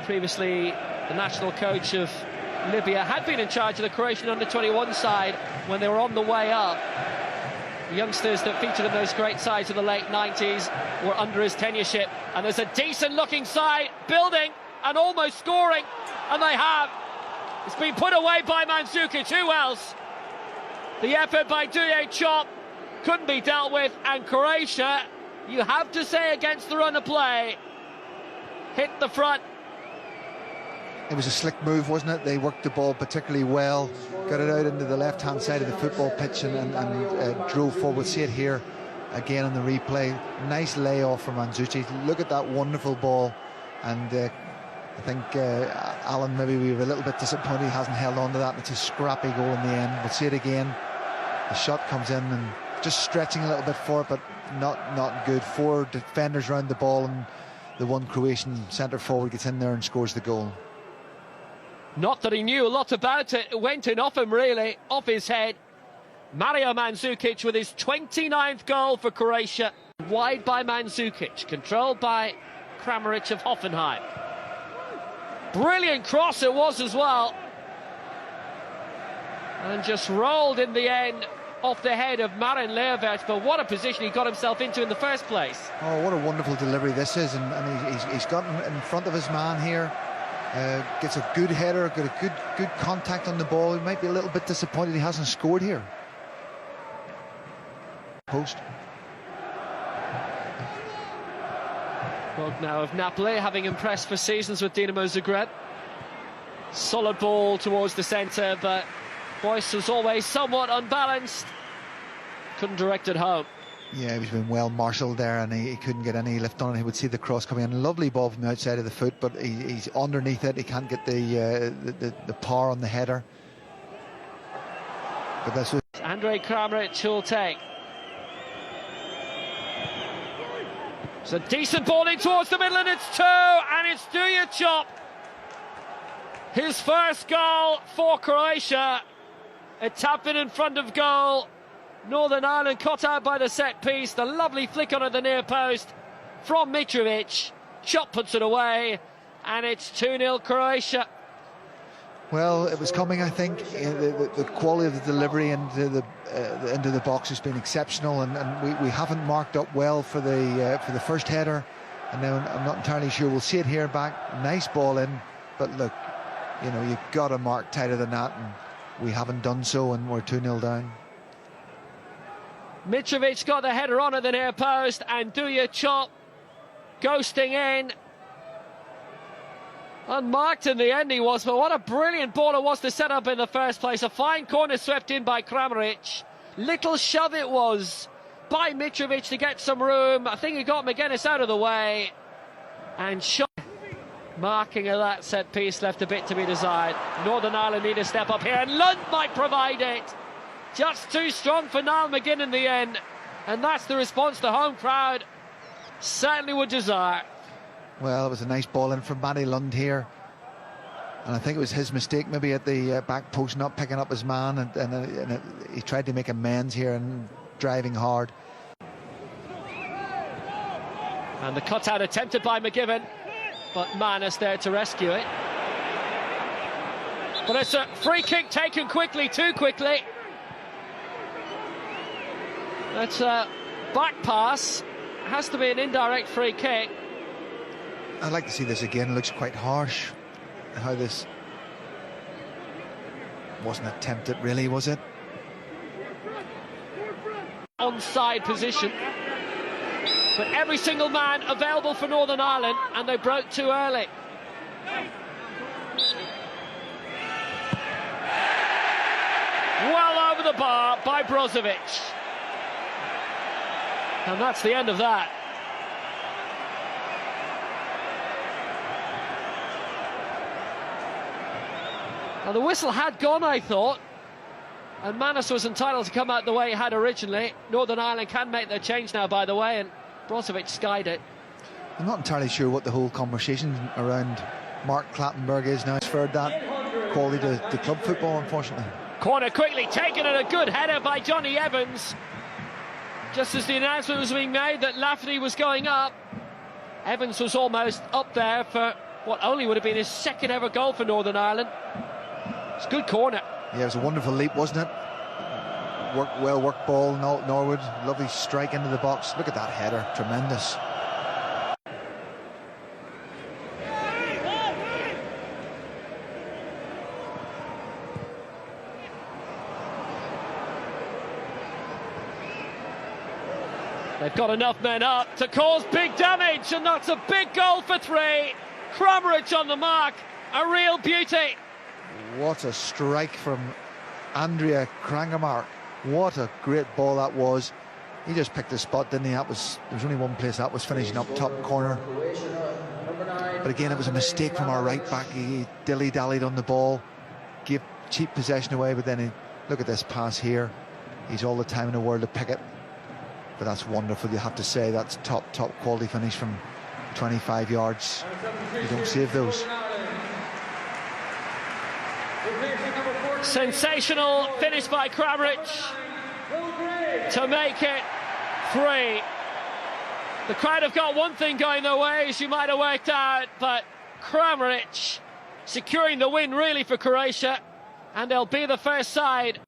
previously the national coach of Libya, had been in charge of the Croatian under-21 side when they were on the way up. The youngsters that featured in those great sides of the late 90s were under his tenureship, and there's a decent-looking side building and almost scoring, and they have. It's been put away by Mandzukic. Who else? The effort by Duye Chop couldn't be dealt with, and Croatia, you have to say, against the run of play, hit the front. It was a slick move, wasn't it? They worked the ball particularly well, got it out into the left-hand side of the football pitch and drove forward. We'll see it here again on the replay. Nice layoff from Mandzukic. Look at that wonderful ball. And I think Alan, maybe we were a little bit disappointed he hasn't held on to that. It's a scrappy goal in the end. We'll see it again. The shot comes in and just stretching a little bit for it, but not good. 4 defenders round the ball, and the one Croatian centre forward gets in there and scores the goal. Not that he knew a lot about it. It went in off him, really, off his head. Mario Mandzukic with his 29th goal for Croatia. Wide by Mandzukic, controlled by Kramaric of Hoffenheim. Brilliant cross it was as well. And just rolled in the end off the head of Marin Leovic, but what a position he got himself into in the first place. Oh, what a wonderful delivery this is, and he's gotten in front of his man here. Gets a good header, got a good contact on the ball. He might be a little bit disappointed he hasn't scored here. Post. Now of Napoli, having impressed for seasons with Dinamo Zagreb. Solid ball towards the centre, but Boyce was always somewhat unbalanced. Couldn't direct it home. Yeah, he's been well marshalled there, and he couldn't get any lift on it. He would see the cross coming in. Lovely ball from the outside of the foot, but he's underneath it. He can't get the power on the header. But this was Andrej Kramaric will take. It's a decent ball in towards the middle, and it's 2, and it's Duye Chop. His first goal for Croatia. A tap in front of goal. Northern Ireland caught out by the set piece. The lovely flick onto the near post from Mitrovic. Chop puts it away, and it's 2-0 Croatia. Well, it was coming, I think. The quality of the delivery into the box has been exceptional, and we haven't marked up well for the first header. And then I'm not entirely sure. We'll see it here back. Nice ball in, but look, you know, you've got to mark tighter than that, and we haven't done so, and we're 2-0 down. Mitrovic got the header on at the near post, and Duye Chop ghosting in. Unmarked in the end he was, but what a brilliant ball it was to set up in the first place. A fine corner swept in by Kramaric. Little shove it was by Mitrovic to get some room. I think he got McGuinness out of the way. And shot. Marking of that set piece left a bit to be desired. Northern Ireland need a step up here, and Lund might provide it. Just too strong for Niall McGinn in the end, and that's the response the home crowd certainly would desire. Well, it was a nice ball in from Matty Lund here, and I think it was his mistake maybe at the back post, not picking up his man, and he tried to make amends here and driving hard. And the cutout attempted by McGibbon, but Manus there to rescue it. But it's a free kick taken quickly, too quickly. That's a back pass. Has to be an indirect free kick. I'd like to see this again. It looks quite harsh how this wasn't attempted, really, was it? Onside position. But every single man available for Northern Ireland, and they broke too early. Well over the bar by Brozovic. And that's the end of that. Now the whistle had gone, I thought, and Manus was entitled to come out the way he had originally. Northern Ireland can make their change now, by the way, and Brozovic skied it. I'm not entirely sure what the whole conversation around Mark Clattenburg is now. He's referred that quality to club football, unfortunately. Corner quickly taken, and a good header by Johnny Evans. Just as the announcement was being made that Lafferty was going up, Evans was almost up there for what only would have been his second ever goal for Northern Ireland. It's a good corner. Yeah, it was a wonderful leap, wasn't it? Well worked ball, Norwood. Lovely strike into the box. Look at that header, tremendous. They've got enough men up to cause big damage, and that's a big goal for 3. Kramaric on the mark, a real beauty. What a strike from Andrea Krangamar. What a great ball that was. He just picked a spot, didn't he? There was only one place that was finishing up top corner. But again, it was a mistake from our right back. He dilly-dallied on the ball, gave cheap possession away, but then look at this pass here. He's all the time in the world to pick it. But that's wonderful, you have to say. That's top quality finish from 25 yards. You don't save those. Sensational finish by Kramaric to make it 3. The crowd have got one thing going their way, as you might have worked out, but Kramaric securing the win really for Croatia, and they'll be the first side